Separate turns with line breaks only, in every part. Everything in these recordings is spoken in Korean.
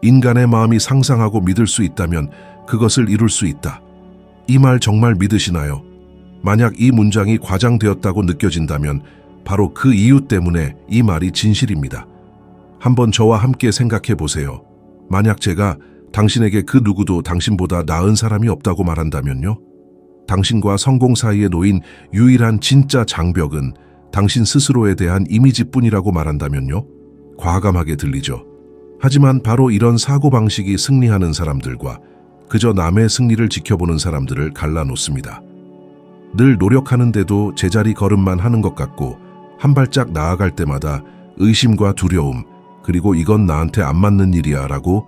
인간의 마음이 상상하고 믿을 수 있다면 그것을 이룰 수 있다. 이 말 정말 믿으시나요? 만약 이 문장이 과장되었다고 느껴진다면 바로 그 이유 때문에 이 말이 진실입니다. 한번 저와 함께 생각해 보세요. 만약 제가 당신에게 그 누구도 당신보다 나은 사람이 없다고 말한다면요? 당신과 성공 사이에 놓인 유일한 진짜 장벽은 당신 스스로에 대한 이미지뿐이라고 말한다면요? 과감하게 들리죠. 하지만 바로 이런 사고방식이 승리하는 사람들과 그저 남의 승리를 지켜보는 사람들을 갈라놓습니다. 늘 노력하는데도 제자리 걸음만 하는 것 같고 한 발짝 나아갈 때마다 의심과 두려움, 그리고 이건 나한테 안 맞는 일이야 라고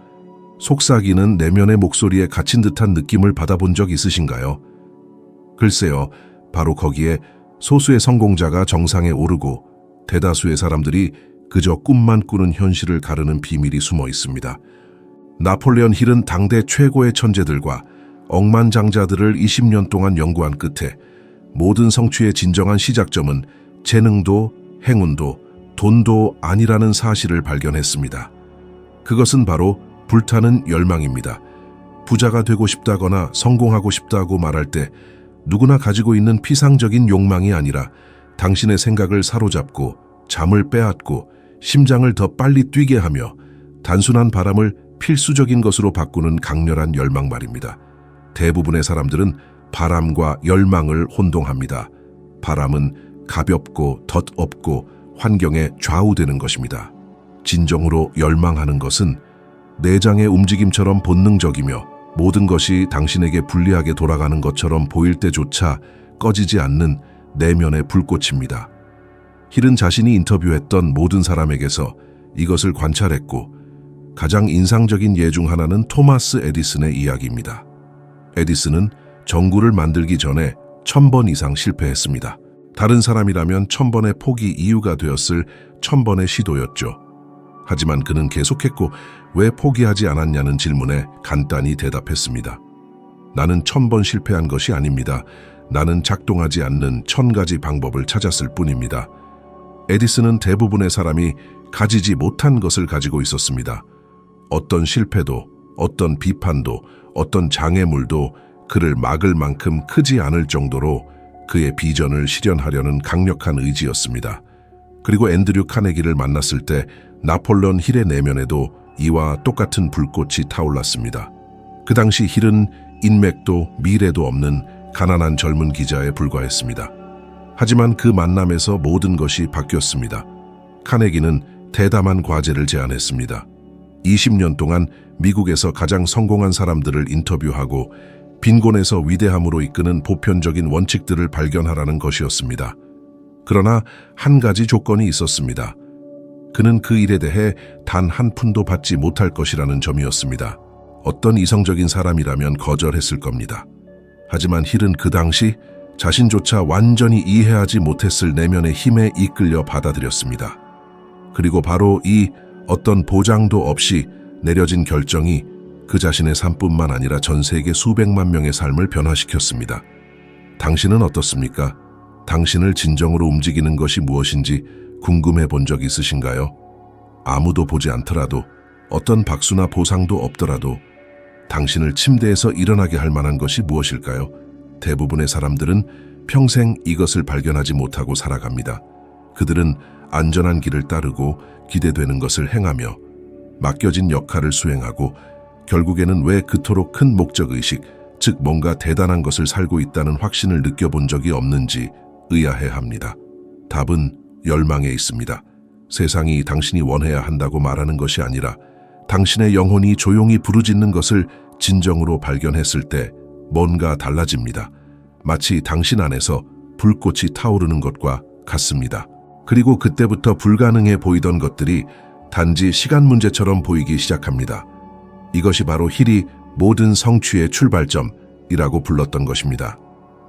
속삭이는 내면의 목소리에 갇힌 듯한 느낌을 받아본 적 있으신가요? 글쎄요, 바로 거기에 소수의 성공자가 정상에 오르고 대다수의 사람들이 그저 꿈만 꾸는 현실을 가르는 비밀이 숨어 있습니다. 나폴레온 힐은 당대 최고의 천재들과 억만장자들을 20년 동안 연구한 끝에 모든 성취의 진정한 시작점은 재능도 행운도 돈도 아니라는 사실을 발견했습니다. 그것은 바로 불타는 열망입니다. 부자가 되고 싶다거나 성공하고 싶다고 말할 때 누구나 가지고 있는 피상적인 욕망이 아니라 당신의 생각을 사로잡고 잠을 빼앗고 심장을 더 빨리 뛰게 하며 단순한 바람을 필수적인 것으로 바꾸는 강렬한 열망 말입니다. 대부분의 사람들은 바람과 열망을 혼동합니다. 바람은 가볍고 덧없고 환경에 좌우되는 것입니다. 진정으로 열망하는 것은 내장의 움직임처럼 본능적이며 모든 것이 당신에게 불리하게 돌아가는 것처럼 보일 때조차 꺼지지 않는 내면의 불꽃입니다. 힐은 자신이 인터뷰했던 모든 사람에게서 이것을 관찰했고 가장 인상적인 예 중 하나는 토마스 에디슨의 이야기입니다. 에디슨은 전구를 만들기 전에 1000번 이상 실패했습니다. 다른 사람이라면 1000번의 포기 이유가 되었을 1000번의 시도였죠. 하지만 그는 계속했고 왜 포기하지 않았냐는 질문에 간단히 대답했습니다. 나는 1000번 실패한 것이 아닙니다. 나는 작동하지 않는 1000가지 방법을 찾았을 뿐입니다. 에디슨은 대부분의 사람이 가지지 못한 것을 가지고 있었습니다. 어떤 실패도, 어떤 비판도, 어떤 장애물도 그를 막을 만큼 크지 않을 정도로 그의 비전을 실현하려는 강력한 의지였습니다. 그리고 앤드류 카네기를 만났을 때 나폴레온 힐의 내면에도 이와 똑같은 불꽃이 타올랐습니다. 그 당시 힐은 인맥도 미래도 없는 가난한 젊은 기자에 불과했습니다. 하지만 그 만남에서 모든 것이 바뀌었습니다. 카네기는 대담한 과제를 제안했습니다. 20년 동안 미국에서 가장 성공한 사람들을 인터뷰하고 빈곤에서 위대함으로 이끄는 보편적인 원칙들을 발견하라는 것이었습니다. 그러나 한 가지 조건이 있었습니다. 그는 그 일에 대해 단 한 푼도 받지 못할 것이라는 점이었습니다. 어떤 이성적인 사람이라면 거절했을 겁니다. 하지만 힐은 그 당시 자신조차 완전히 이해하지 못했을 내면의 힘에 이끌려 받아들였습니다. 그리고 바로 이 어떤 보장도 없이 내려진 결정이 그 자신의 삶뿐만 아니라 전 세계 수백만 명의 삶을 변화시켰습니다. 당신은 어떻습니까? 당신을 진정으로 움직이는 것이 무엇인지 궁금해 본 적 있으신가요? 아무도 보지 않더라도, 어떤 박수나 보상도 없더라도 당신을 침대에서 일어나게 할 만한 것이 무엇일까요? 대부분의 사람들은 평생 이것을 발견하지 못하고 살아갑니다. 그들은 안전한 길을 따르고 기대되는 것을 행하며 맡겨진 역할을 수행하고 결국에는 왜 그토록 큰 목적의식, 즉 뭔가 대단한 것을 살고 있다는 확신을 느껴본 적이 없는지 의아해합니다. 답은 열망에 있습니다. 세상이 당신이 원해야 한다고 말하는 것이 아니라 당신의 영혼이 조용히 부르짖는 것을 진정으로 발견했을 때 뭔가 달라집니다. 마치 당신 안에서 불꽃이 타오르는 것과 같습니다. 그리고 그때부터 불가능해 보이던 것들이 단지 시간 문제처럼 보이기 시작합니다. 이것이 바로 힐이 모든 성취의 출발점이라고 불렀던 것입니다.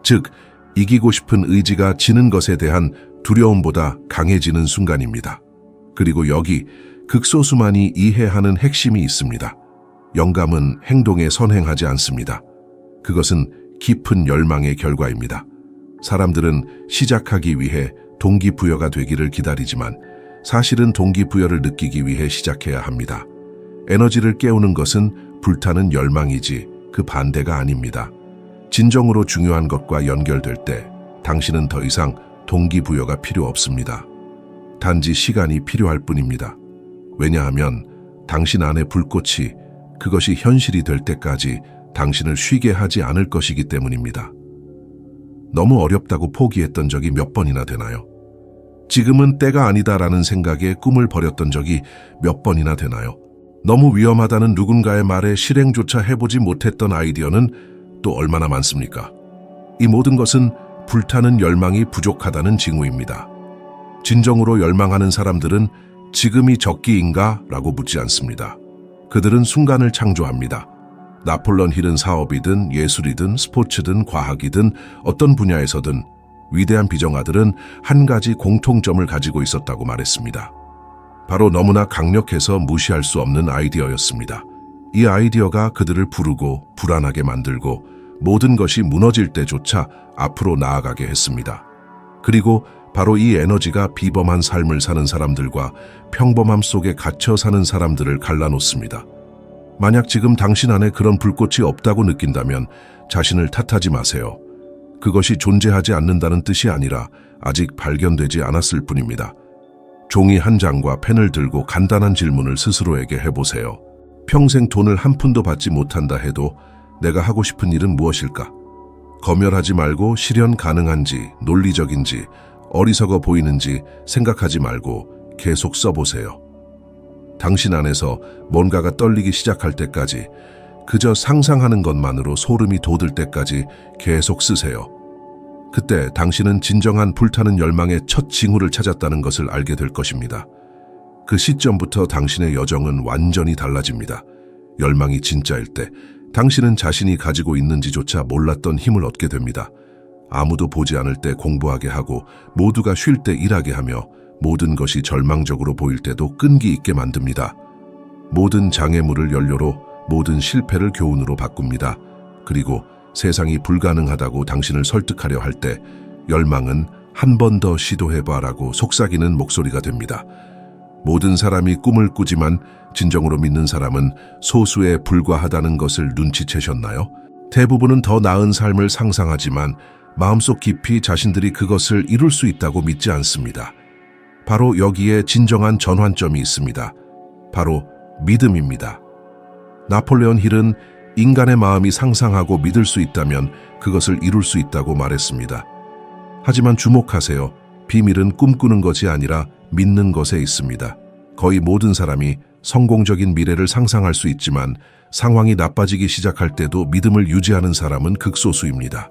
즉, 이기고 싶은 의지가 지는 것에 대한 두려움보다 강해지는 순간입니다. 그리고 여기 극소수만이 이해하는 핵심이 있습니다. 영감은 행동에 선행하지 않습니다. 그것은 깊은 열망의 결과입니다. 사람들은 시작하기 위해 동기부여가 되기를 기다리지만 사실은 동기부여를 느끼기 위해 시작해야 합니다. 에너지를 깨우는 것은 불타는 열망이지 그 반대가 아닙니다. 진정으로 중요한 것과 연결될 때 당신은 더 이상 동기부여가 필요 없습니다. 단지 시간이 필요할 뿐입니다. 왜냐하면 당신 안의 불꽃이 그것이 현실이 될 때까지 당신을 쉬게 하지 않을 것이기 때문입니다. 너무 어렵다고 포기했던 적이 몇 번이나 되나요? 지금은 때가 아니다라는 생각에 꿈을 버렸던 적이 몇 번이나 되나요? 너무 위험하다는 누군가의 말에 실행조차 해보지 못했던 아이디어는 또 얼마나 많습니까? 이 모든 것은 불타는 열망이 부족하다는 징후입니다. 진정으로 열망하는 사람들은 지금이 적기인가? 라고 묻지 않습니다. 그들은 순간을 창조합니다. 나폴레옹 힐은 사업이든 예술이든 스포츠든 과학이든 어떤 분야에서든 위대한 비정아들은 한 가지 공통점을 가지고 있었다고 말했습니다. 바로 너무나 강력해서 무시할 수 없는 아이디어였습니다. 이 아이디어가 그들을 부르고 불안하게 만들고 모든 것이 무너질 때조차 앞으로 나아가게 했습니다. 그리고 바로 이 에너지가 비범한 삶을 사는 사람들과 평범함 속에 갇혀 사는 사람들을 갈라놓습니다. 만약 지금 당신 안에 그런 불꽃이 없다고 느낀다면 자신을 탓하지 마세요. 그것이 존재하지 않는다는 뜻이 아니라 아직 발견되지 않았을 뿐입니다. 종이 한 장과 펜을 들고 간단한 질문을 스스로에게 해보세요. 평생 돈을 한 푼도 받지 못한다 해도 내가 하고 싶은 일은 무엇일까? 검열하지 말고 실현 가능한지, 논리적인지, 어리석어 보이는지 생각하지 말고 계속 써보세요. 당신 안에서 뭔가가 떨리기 시작할 때까지, 그저 상상하는 것만으로 소름이 돋을 때까지 계속 쓰세요. 그때 당신은 진정한 불타는 열망의 첫 징후를 찾았다는 것을 알게 될 것입니다. 그 시점부터 당신의 여정은 완전히 달라집니다. 열망이 진짜일 때 당신은 자신이 가지고 있는지조차 몰랐던 힘을 얻게 됩니다. 아무도 보지 않을 때 공부하게 하고 모두가 쉴 때 일하게 하며 모든 것이 절망적으로 보일 때도 끈기 있게 만듭니다. 모든 장애물을 연료로, 모든 실패를 교훈으로 바꿉니다. 그리고 세상이 불가능하다고 당신을 설득하려 할 때 열망은 한 번 더 시도해봐라고 속삭이는 목소리가 됩니다. 모든 사람이 꿈을 꾸지만 진정으로 믿는 사람은 소수에 불과하다는 것을 눈치채셨나요? 대부분은 더 나은 삶을 상상하지만 마음속 깊이 자신들이 그것을 이룰 수 있다고 믿지 않습니다. 바로 여기에 진정한 전환점이 있습니다. 바로 믿음입니다. 나폴레옹 힐은 인간의 마음이 상상하고 믿을 수 있다면 그것을 이룰 수 있다고 말했습니다. 하지만 주목하세요. 비밀은 꿈꾸는 것이 아니라 믿는 것에 있습니다. 거의 모든 사람이 성공적인 미래를 상상할 수 있지만 상황이 나빠지기 시작할 때도 믿음을 유지하는 사람은 극소수입니다.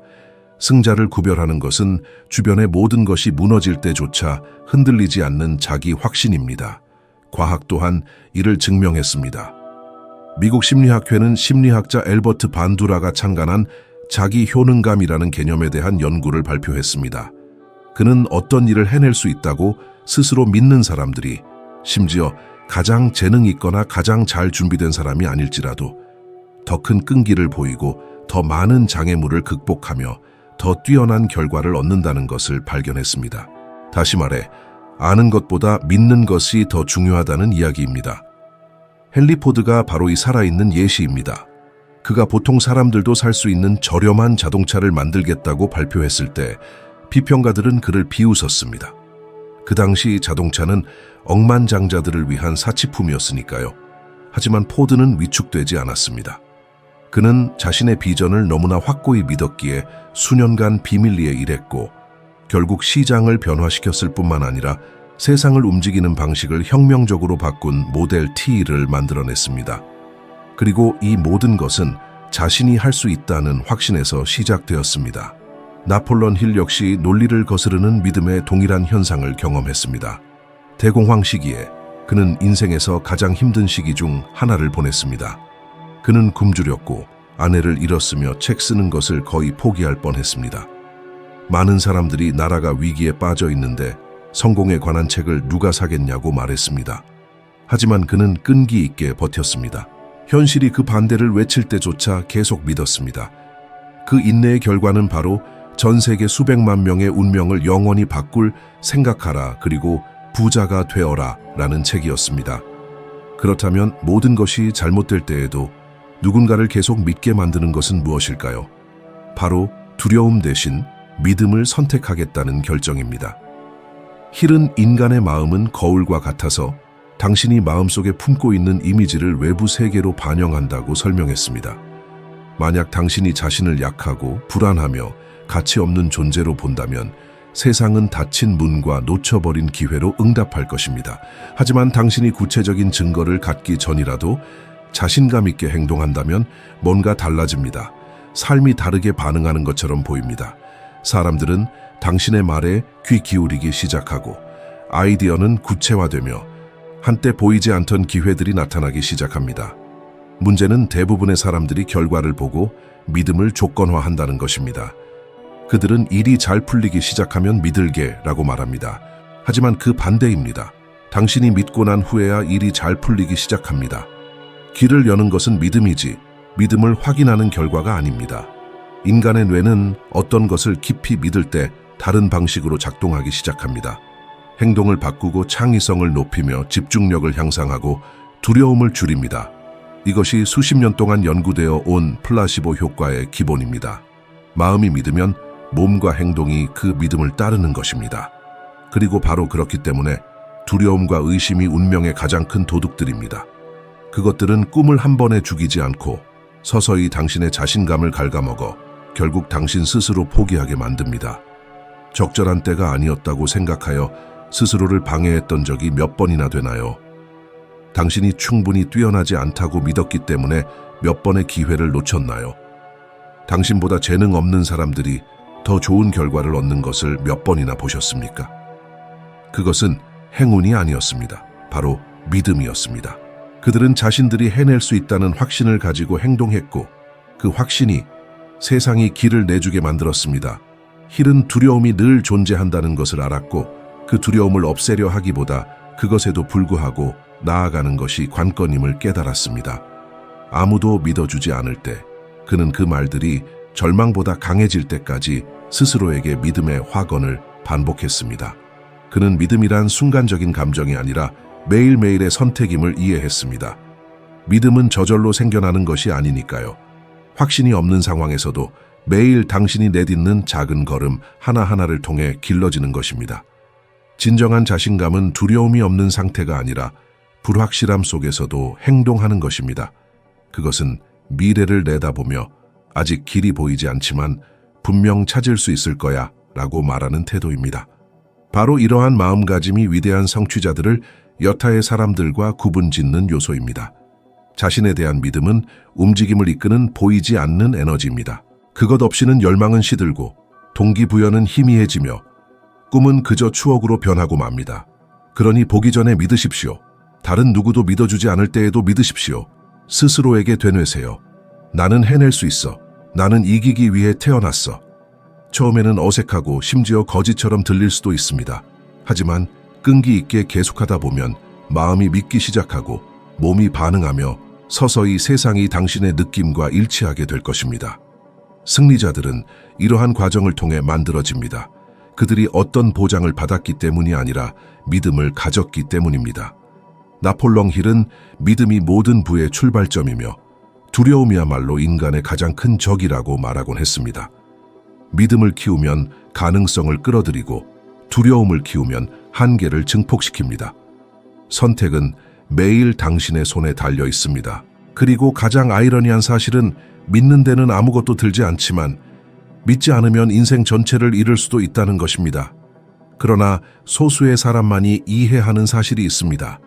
승자를 구별하는 것은 주변의 모든 것이 무너질 때조차 흔들리지 않는 자기 확신입니다. 과학 또한 이를 증명했습니다. 미국 심리학회는 심리학자 엘버트 반두라가 창간한 자기 효능감이라는 개념에 대한 연구를 발표했습니다. 그는 어떤 일을 해낼 수 있다고 스스로 믿는 사람들이, 심지어 가장 재능 있거나 가장 잘 준비된 사람이 아닐지라도 더 큰 끈기를 보이고 더 많은 장애물을 극복하며 더 뛰어난 결과를 얻는다는 것을 발견했습니다. 다시 말해, 아는 것보다 믿는 것이 더 중요하다는 이야기입니다. 헨리 포드가 바로 이 살아있는 예시입니다. 그가 보통 사람들도 살 수 있는 저렴한 자동차를 만들겠다고 발표했을 때 비평가들은 그를 비웃었습니다. 그 당시 자동차는 억만장자들을 위한 사치품이었으니까요. 하지만 포드는 위축되지 않았습니다. 그는 자신의 비전을 너무나 확고히 믿었기에 수년간 비밀리에 일했고 결국 시장을 변화시켰을 뿐만 아니라 세상을 움직이는 방식을 혁명적으로 바꾼 모델 T를 만들어냈습니다. 그리고 이 모든 것은 자신이 할 수 있다는 확신에서 시작되었습니다. 나폴레옹 힐 역시 논리를 거스르는 믿음의 동일한 현상을 경험했습니다. 대공황 시기에 그는 인생에서 가장 힘든 시기 중 하나를 보냈습니다. 그는 굶주렸고 아내를 잃었으며 책 쓰는 것을 거의 포기할 뻔했습니다. 많은 사람들이 나라가 위기에 빠져 있는데 성공에 관한 책을 누가 사겠냐고 말했습니다. 하지만 그는 끈기 있게 버텼습니다. 현실이 그 반대를 외칠 때조차 계속 믿었습니다. 그 인내의 결과는 바로 전 세계 수백만 명의 운명을 영원히 바꿀 생각하라 그리고 부자가 되어라 라는 책이었습니다. 그렇다면 모든 것이 잘못될 때에도 누군가를 계속 믿게 만드는 것은 무엇일까요? 바로 두려움 대신 믿음을 선택하겠다는 결정입니다. 힐은 인간의 마음은 거울과 같아서 당신이 마음속에 품고 있는 이미지를 외부 세계로 반영한다고 설명했습니다. 만약 당신이 자신을 약하고 불안하며 가치 없는 존재로 본다면 세상은 닫힌 문과 놓쳐버린 기회로 응답할 것입니다. 하지만 당신이 구체적인 증거를 갖기 전이라도 자신감 있게 행동한다면 뭔가 달라집니다. 삶이 다르게 반응하는 것처럼 보입니다. 사람들은 당신의 말에 귀 기울이기 시작하고 아이디어는 구체화되며 한때 보이지 않던 기회들이 나타나기 시작합니다. 문제는 대부분의 사람들이 결과를 보고 믿음을 조건화한다는 것입니다. 그들은 일이 잘 풀리기 시작하면 믿을게라고 말합니다. 하지만 그 반대입니다. 당신이 믿고 난 후에야 일이 잘 풀리기 시작합니다. 길을 여는 것은 믿음이지 믿음을 확인하는 결과가 아닙니다. 인간의 뇌는 어떤 것을 깊이 믿을 때 다른 방식으로 작동하기 시작합니다. 행동을 바꾸고 창의성을 높이며 집중력을 향상하고 두려움을 줄입니다. 이것이 수십 년 동안 연구되어 온 플라시보 효과의 기본입니다. 마음이 믿으면 몸과 행동이 그 믿음을 따르는 것입니다. 그리고 바로 그렇기 때문에 두려움과 의심이 운명의 가장 큰 도둑들입니다. 그것들은 꿈을 한 번에 죽이지 않고 서서히 당신의 자신감을 갉아먹어 결국 당신 스스로 포기하게 만듭니다. 적절한 때가 아니었다고 생각하여 스스로를 방해했던 적이 몇 번이나 되나요? 당신이 충분히 뛰어나지 않다고 믿었기 때문에 몇 번의 기회를 놓쳤나요? 당신보다 재능 없는 사람들이 더 좋은 결과를 얻는 것을 몇 번이나 보셨습니까? 그것은 행운이 아니었습니다. 바로 믿음이었습니다. 그들은 자신들이 해낼 수 있다는 확신을 가지고 행동했고 그 확신이 세상이 길을 내주게 만들었습니다. 힐은 두려움이 늘 존재한다는 것을 알았고 그 두려움을 없애려 하기보다 그것에도 불구하고 나아가는 것이 관건임을 깨달았습니다. 아무도 믿어주지 않을 때 그는 그 말들이 절망보다 강해질 때까지 스스로에게 믿음의 확언을 반복했습니다. 그는 믿음이란 순간적인 감정이 아니라 매일매일의 선택임을 이해했습니다. 믿음은 저절로 생겨나는 것이 아니니까요. 확신이 없는 상황에서도 매일 당신이 내딛는 작은 걸음 하나하나를 통해 길러지는 것입니다. 진정한 자신감은 두려움이 없는 상태가 아니라 불확실함 속에서도 행동하는 것입니다. 그것은 미래를 내다보며 아직 길이 보이지 않지만 분명 찾을 수 있을 거야 라고 말하는 태도입니다. 바로 이러한 마음가짐이 위대한 성취자들을 여타의 사람들과 구분짓는 요소입니다. 자신에 대한 믿음은 움직임을 이끄는 보이지 않는 에너지입니다. 그것 없이는 열망은 시들고 동기부여는 희미해지며 꿈은 그저 추억으로 변하고 맙니다. 그러니 보기 전에 믿으십시오. 다른 누구도 믿어주지 않을 때에도 믿으십시오. 스스로에게 되뇌세요. 나는 해낼 수 있어. 나는 이기기 위해 태어났어. 처음에는 어색하고 심지어 거짓처럼 들릴 수도 있습니다. 하지만 끈기 있게 계속하다 보면 마음이 믿기 시작하고 몸이 반응하며 서서히 세상이 당신의 느낌과 일치하게 될 것입니다. 승리자들은 이러한 과정을 통해 만들어집니다. 그들이 어떤 보장을 받았기 때문이 아니라 믿음을 가졌기 때문입니다. 나폴레옹 힐은 믿음이 모든 부의 출발점이며 두려움이야말로 인간의 가장 큰 적이라고 말하곤 했습니다. 믿음을 키우면 가능성을 끌어들이고 두려움을 키우면 한계를 증폭시킵니다. 선택은 매일 당신의 손에 달려 있습니다. 그리고 가장 아이러니한 사실은 믿는 데는 아무것도 들지 않지만 믿지 않으면 인생 전체를 잃을 수도 있다는 것입니다. 그러나 소수의 사람만이 이해하는 사실이 있습니다.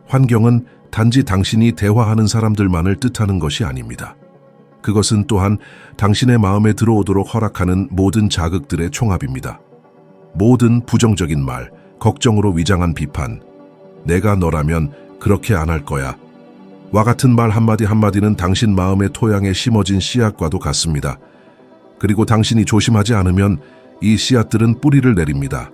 환경은 단지 당신이 대화하는 사람들만을 뜻하는 것이 아닙니다. 그것은 또한 당신의 마음에 들어오도록 허락하는 모든 자극들의 총합입니다. 모든 부정적인 말, 걱정으로 위장한 비판, 내가 너라면 그렇게 안 할 거야. 와 같은 말 한마디 한마디는 당신 마음의 토양에 심어진 씨앗과도 같습니다. 그리고 당신이 조심하지 않으면 이 씨앗들은 뿌리를 내립니다.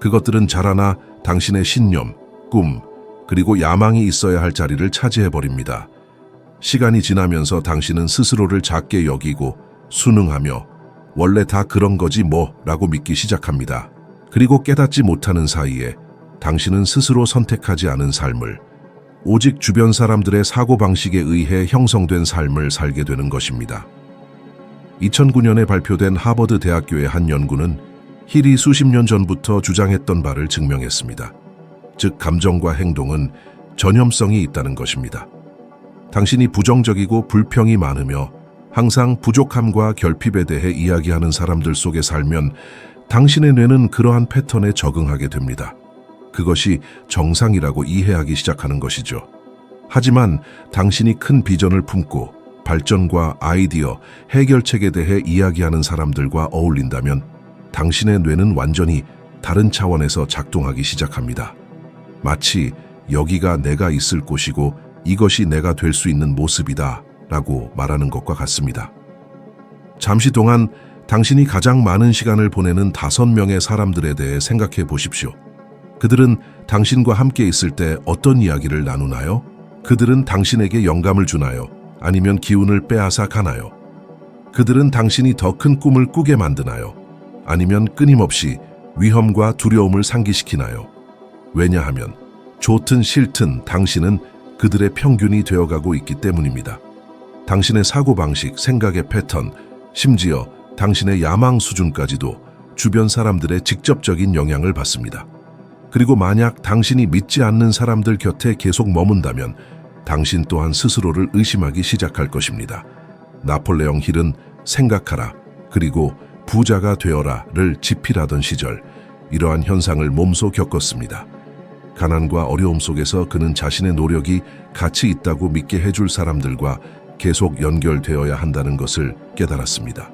그것들은 자라나 당신의 신념, 꿈, 그리고 야망이 있어야 할 자리를 차지해버립니다. 시간이 지나면서 당신은 스스로를 작게 여기고 순응하며 원래 다 그런 거지 뭐 라고 믿기 시작합니다. 그리고 깨닫지 못하는 사이에 당신은 스스로 선택하지 않은 삶을 오직 주변 사람들의 사고방식에 의해 형성된 삶을 살게 되는 것입니다. 2009년에 발표된 하버드 대학교의 한 연구는 힐이 수십 년 전부터 주장했던 바를 증명했습니다. 즉, 감정과 행동은 전염성이 있다는 것입니다. 당신이 부정적이고 불평이 많으며 항상 부족함과 결핍에 대해 이야기하는 사람들 속에 살면 당신의 뇌는 그러한 패턴에 적응하게 됩니다. 그것이 정상이라고 이해하기 시작하는 것이죠. 하지만 당신이 큰 비전을 품고 발전과 아이디어, 해결책에 대해 이야기하는 사람들과 어울린다면 당신의 뇌는 완전히 다른 차원에서 작동하기 시작합니다. 마치 여기가 내가 있을 곳이고 이것이 내가 될 수 있는 모습이다 라고 말하는 것과 같습니다. 잠시 동안 당신이 가장 많은 시간을 보내는 5명의 사람들에 대해 생각해 보십시오. 그들은 당신과 함께 있을 때 어떤 이야기를 나누나요? 그들은 당신에게 영감을 주나요? 아니면 기운을 빼앗아 가나요? 그들은 당신이 더 큰 꿈을 꾸게 만드나요? 아니면 끊임없이 위험과 두려움을 상기시키나요? 왜냐하면 좋든 싫든 당신은 그들의 평균이 되어가고 있기 때문입니다. 당신의 사고방식, 생각의 패턴, 심지어 당신의 야망 수준까지도 주변 사람들의 직접적인 영향을 받습니다. 그리고 만약 당신이 믿지 않는 사람들 곁에 계속 머문다면 당신 또한 스스로를 의심하기 시작할 것입니다. 나폴레옹 힐은 생각하라, 그리고 부자가 되어라를 지필하던 시절 이러한 현상을 몸소 겪었습니다. 가난과 어려움 속에서 그는 자신의 노력이 가치 있다고 믿게 해줄 사람들과 계속 연결되어야 한다는 것을 깨달았습니다.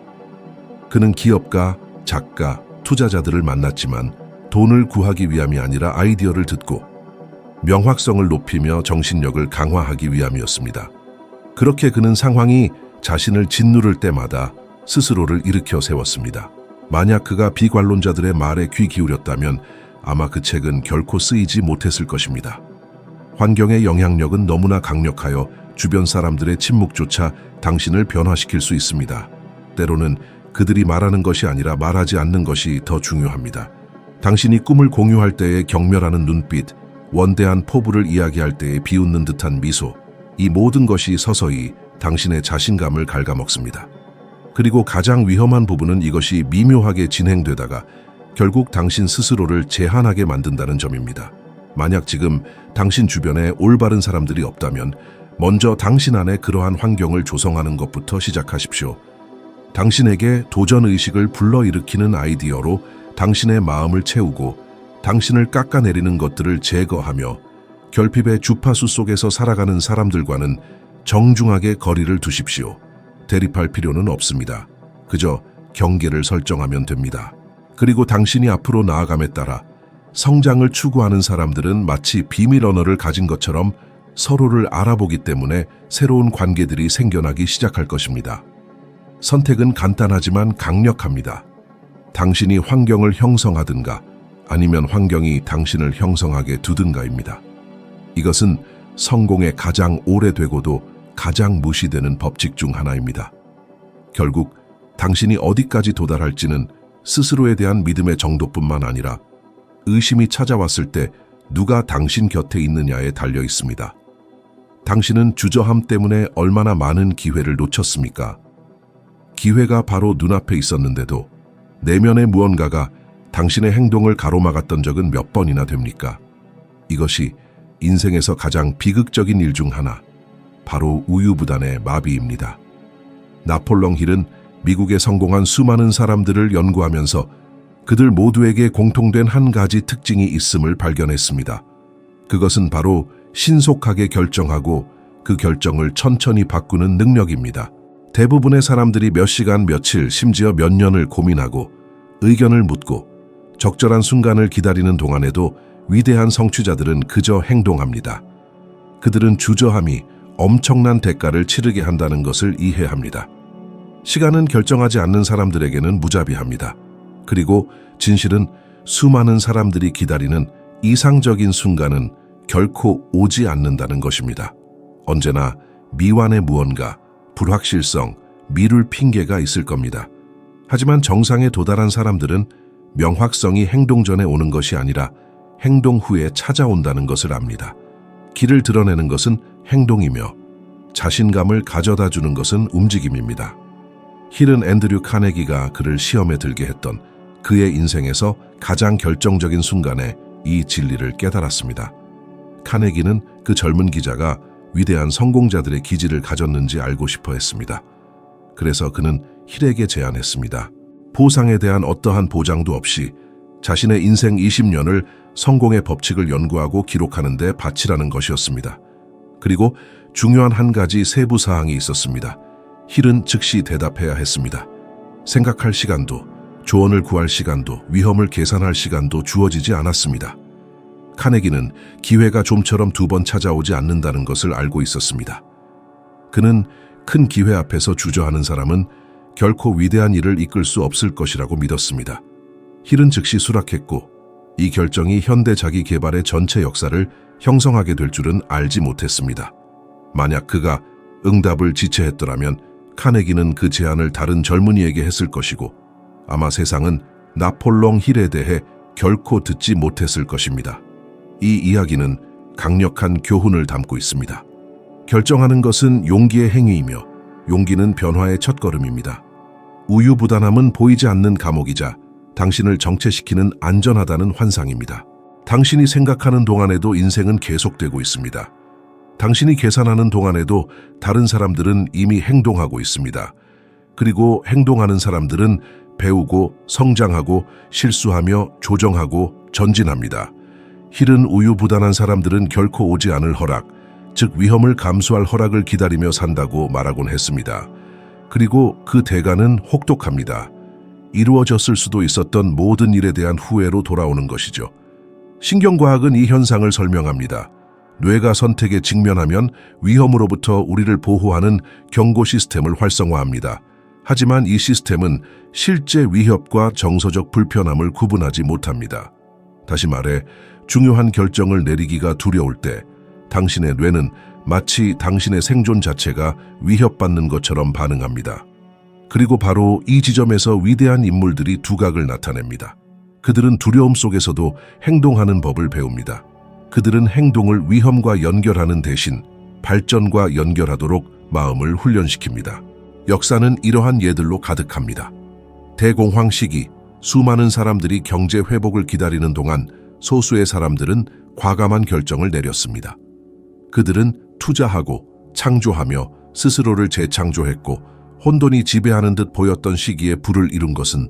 그는 기업가, 작가, 투자자들을 만났지만 돈을 구하기 위함이 아니라 아이디어를 듣고 명확성을 높이며 정신력을 강화하기 위함이었습니다. 그렇게 그는 상황이 자신을 짓누를 때마다 스스로를 일으켜 세웠습니다. 만약 그가 비관론자들의 말에 귀 기울였다면 아마 그 책은 결코 쓰이지 못했을 것입니다. 환경의 영향력은 너무나 강력하여 주변 사람들의 침묵조차 당신을 변화시킬 수 있습니다. 때로는 그들이 말하는 것이 아니라 말하지 않는 것이 더 중요합니다. 당신이 꿈을 공유할 때의 경멸하는 눈빛, 원대한 포부를 이야기할 때의 비웃는 듯한 미소, 이 모든 것이 서서히 당신의 자신감을 갉아먹습니다. 그리고 가장 위험한 부분은 이것이 미묘하게 진행되다가 결국 당신 스스로를 제한하게 만든다는 점입니다. 만약 지금 당신 주변에 올바른 사람들이 없다면 먼저 당신 안에 그러한 환경을 조성하는 것부터 시작하십시오. 당신에게 도전의식을 불러일으키는 아이디어로 당신의 마음을 채우고 당신을 깎아내리는 것들을 제거하며 결핍의 주파수 속에서 살아가는 사람들과는 정중하게 거리를 두십시오. 대립할 필요는 없습니다. 그저 경계를 설정하면 됩니다. 그리고 당신이 앞으로 나아감에 따라 성장을 추구하는 사람들은 마치 비밀 언어를 가진 것처럼 서로를 알아보기 때문에 새로운 관계들이 생겨나기 시작할 것입니다. 선택은 간단하지만 강력합니다. 당신이 환경을 형성하든가 아니면 환경이 당신을 형성하게 두든가입니다. 이것은 성공의 가장 오래되고도 가장 무시되는 법칙 중 하나입니다. 결국 당신이 어디까지 도달할지는 스스로에 대한 믿음의 정도뿐만 아니라 의심이 찾아왔을 때 누가 당신 곁에 있느냐에 달려 있습니다. 당신은 주저함 때문에 얼마나 많은 기회를 놓쳤습니까? 기회가 바로 눈앞에 있었는데도 내면의 무언가가 당신의 행동을 가로막았던 적은 몇 번이나 됩니까? 이것이 인생에서 가장 비극적인 일 중 하나, 바로 우유부단의 마비입니다. 나폴레옹 힐은 미국에 성공한 수많은 사람들을 연구하면서 그들 모두에게 공통된 한 가지 특징이 있음을 발견했습니다. 그것은 바로 신속하게 결정하고 그 결정을 천천히 바꾸는 능력입니다. 대부분의 사람들이 몇 시간, 며칠, 심지어 몇 년을 고민하고 의견을 묻고 적절한 순간을 기다리는 동안에도 위대한 성취자들은 그저 행동합니다. 그들은 주저함이 엄청난 대가를 치르게 한다는 것을 이해합니다. 시간은 결정하지 않는 사람들에게는 무자비합니다. 그리고 진실은 수많은 사람들이 기다리는 이상적인 순간은 결코 오지 않는다는 것입니다. 언제나 미완의 무언가, 불확실성, 미룰 핑계가 있을 겁니다. 하지만 정상에 도달한 사람들은 명확성이 행동 전에 오는 것이 아니라 행동 후에 찾아온다는 것을 압니다. 길을 드러내는 것은 행동이며 자신감을 가져다 주는 것은 움직임입니다. 힐은 앤드류 카네기가 그를 시험에 들게 했던 그의 인생에서 가장 결정적인 순간에 이 진리를 깨달았습니다. 카네기는 그 젊은 기자가 위대한 성공자들의 기질을 가졌는지 알고 싶어 했습니다. 그래서 그는 힐에게 제안했습니다. 보상에 대한 어떠한 보장도 없이 자신의 인생 20년을 성공의 법칙을 연구하고 기록하는 데 바치라는 것이었습니다. 그리고 중요한 한 가지 세부 사항이 있었습니다. 힐은 즉시 대답해야 했습니다. 생각할 시간도, 조언을 구할 시간도, 위험을 계산할 시간도 주어지지 않았습니다. 카네기는 기회가 좀처럼 두 번 찾아오지 않는다는 것을 알고 있었습니다. 그는 큰 기회 앞에서 주저하는 사람은 결코 위대한 일을 이끌 수 없을 것이라고 믿었습니다. 힐은 즉시 수락했고 이 결정이 현대 자기 개발의 전체 역사를 형성하게 될 줄은 알지 못했습니다. 만약 그가 응답을 지체했더라면 카네기는 그 제안을 다른 젊은이에게 했을 것이고 아마 세상은 나폴롱 힐에 대해 결코 듣지 못했을 것입니다. 이 이야기는 강력한 교훈을 담고 있습니다. 결정하는 것은 용기의 행위이며 용기는 변화의 첫걸음입니다. 우유부단함은 보이지 않는 감옥이자 당신을 정체시키는 안전하다는 환상입니다. 당신이 생각하는 동안에도 인생은 계속되고 있습니다. 당신이 계산하는 동안에도 다른 사람들은 이미 행동하고 있습니다. 그리고 행동하는 사람들은 배우고 성장하고 실수하며 조정하고 전진합니다. 힐은 우유부단한 사람들은 결코 오지 않을 허락, 즉 위험을 감수할 허락을 기다리며 산다고 말하곤 했습니다. 그리고 그 대가는 혹독합니다. 이루어졌을 수도 있었던 모든 일에 대한 후회로 돌아오는 것이죠. 신경과학은 이 현상을 설명합니다. 뇌가 선택에 직면하면 위험으로부터 우리를 보호하는 경고 시스템을 활성화합니다. 하지만 이 시스템은 실제 위협과 정서적 불편함을 구분하지 못합니다. 다시 말해, 중요한 결정을 내리기가 두려울 때 당신의 뇌는 마치 당신의 생존 자체가 위협받는 것처럼 반응합니다. 그리고 바로 이 지점에서 위대한 인물들이 두각을 나타냅니다. 그들은 두려움 속에서도 행동하는 법을 배웁니다. 그들은 행동을 위험과 연결하는 대신 발전과 연결하도록 마음을 훈련시킵니다. 역사는 이러한 예들로 가득합니다. 대공황 시기, 수많은 사람들이 경제 회복을 기다리는 동안 소수의 사람들은 과감한 결정을 내렸습니다. 그들은 투자하고 창조하며 스스로를 재창조했고 혼돈이 지배하는 듯 보였던 시기에 불을 이룬 것은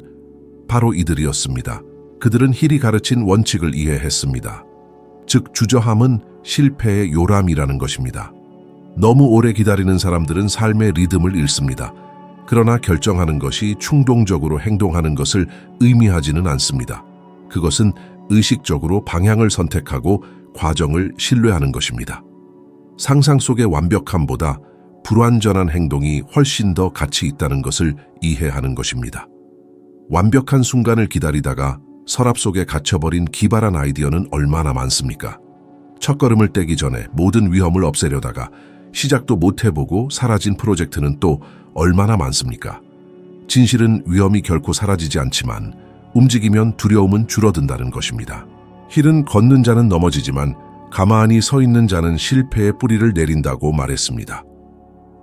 바로 이들이었습니다. 그들은 힐이 가르친 원칙을 이해했습니다. 즉 주저함은 실패의 요람이라는 것입니다. 너무 오래 기다리는 사람들은 삶의 리듬을 잃습니다. 그러나 결정하는 것이 충동적으로 행동하는 것을 의미하지는 않습니다. 그것은 의식적으로 방향을 선택하고 과정을 신뢰하는 것입니다. 상상 속의 완벽함보다 불완전한 행동이 훨씬 더 가치 있다는 것을 이해하는 것입니다. 완벽한 순간을 기다리다가 서랍 속에 갇혀버린 기발한 아이디어는 얼마나 많습니까? 첫걸음을 떼기 전에 모든 위험을 없애려다가 시작도 못 해보고 사라진 프로젝트는 또 얼마나 많습니까? 진실은 위험이 결코 사라지지 않지만 움직이면 두려움은 줄어든다는 것입니다. 힐은 걷는 자는 넘어지지만 가만히 서 있는 자는 실패의 뿌리를 내린다고 말했습니다.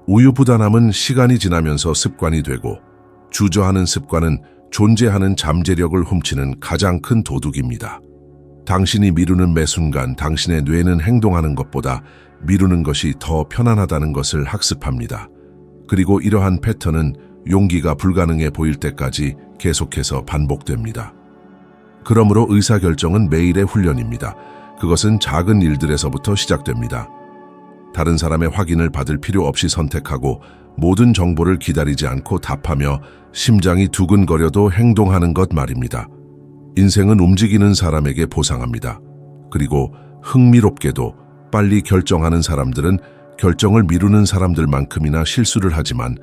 우유부단함은 시간이 지나면서 습관이 되고 주저하는 습관은 존재하는 잠재력을 훔치는 가장 큰 도둑입니다. 당신이 미루는 매 순간 당신의 뇌는 행동하는 것보다 미루는 것이 더 편안하다는 것을 학습합니다. 그리고 이러한 패턴은 용기가 불가능해 보일 때까지 계속해서 반복됩니다. 그러므로 의사결정은 매일의 훈련입니다. 그것은 작은 일들에서부터 시작됩니다. 다른 사람의 확인을 받을 필요 없이 선택하고 모든 정보를 기다리지 않고 답하며 심장이 두근거려도 행동하는 것 말입니다. 인생은 움직이는 사람에게 보상합니다. 그리고 흥미롭게도 빨리 결정하는 사람들은 결정을 미루는 사람들만큼이나 실수를 하지만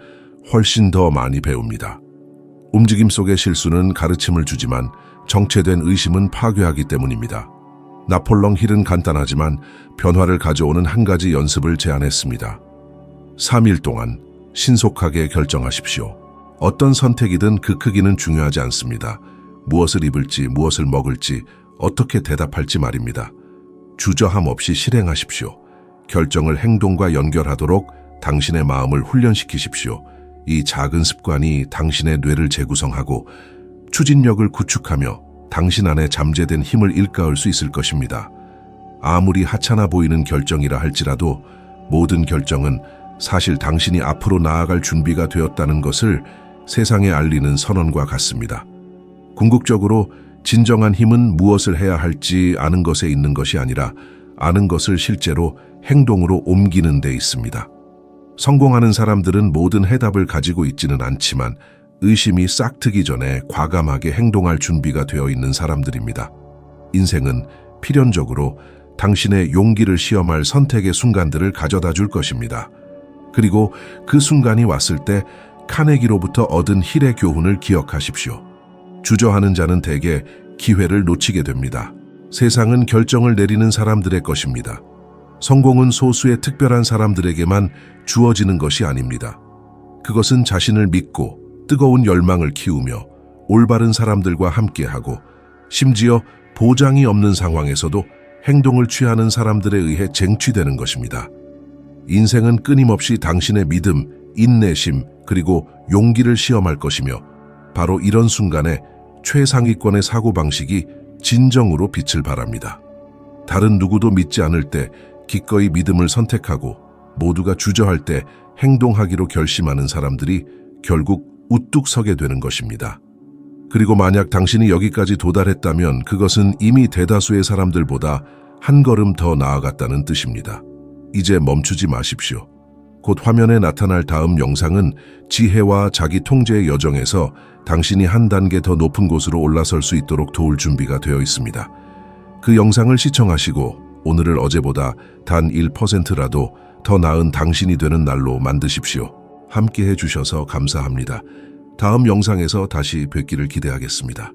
훨씬 더 많이 배웁니다. 움직임 속의 실수는 가르침을 주지만 정체된 의심은 파괴하기 때문입니다. 나폴롱 힐은 간단하지만 변화를 가져오는 한 가지 연습을 제안했습니다. 3일 동안 신속하게 결정하십시오. 어떤 선택이든 그 크기는 중요하지 않습니다. 무엇을 입을지, 무엇을 먹을지, 어떻게 대답할지 말입니다. 주저함 없이 실행하십시오. 결정을 행동과 연결하도록 당신의 마음을 훈련시키십시오. 이 작은 습관이 당신의 뇌를 재구성하고 추진력을 구축하며 당신 안에 잠재된 힘을 일깨울 수 있을 것입니다. 아무리 하찮아 보이는 결정이라 할지라도 모든 결정은 사실 당신이 앞으로 나아갈 준비가 되었다는 것을 세상에 알리는 선언과 같습니다. 궁극적으로 진정한 힘은 무엇을 해야 할지 아는 것에 있는 것이 아니라 아는 것을 실제로 행동으로 옮기는 데 있습니다. 성공하는 사람들은 모든 해답을 가지고 있지는 않지만 의심이 싹트기 전에 과감하게 행동할 준비가 되어 있는 사람들입니다. 인생은 필연적으로 당신의 용기를 시험할 선택의 순간들을 가져다 줄 것입니다. 그리고 그 순간이 왔을 때 카네기로부터 얻은 힐의 교훈을 기억하십시오. 주저하는 자는 대개 기회를 놓치게 됩니다. 세상은 결정을 내리는 사람들의 것입니다. 성공은 소수의 특별한 사람들에게만 주어지는 것이 아닙니다. 그것은 자신을 믿고 뜨거운 열망을 키우며 올바른 사람들과 함께하고 심지어 보장이 없는 상황에서도 행동을 취하는 사람들에 의해 쟁취되는 것입니다. 인생은 끊임없이 당신의 믿음, 인내심, 그리고 용기를 시험할 것이며 바로 이런 순간에 최상위권의 사고방식이 진정으로 빛을 발합니다. 다른 누구도 믿지 않을 때 기꺼이 믿음을 선택하고 모두가 주저할 때 행동하기로 결심하는 사람들이 결국 우뚝 서게 되는 것입니다. 그리고 만약 당신이 여기까지 도달했다면 그것은 이미 대다수의 사람들보다 한 걸음 더 나아갔다는 뜻입니다. 이제 멈추지 마십시오. 곧 화면에 나타날 다음 영상은 지혜와 자기 통제의 여정에서 당신이 한 단계 더 높은 곳으로 올라설 수 있도록 도울 준비가 되어 있습니다. 그 영상을 시청하시고 오늘을 어제보다 단 1%라도 더 나은 당신이 되는 날로 만드십시오. 함께 해주셔서 감사합니다. 다음 영상에서 다시 뵙기를 기대하겠습니다.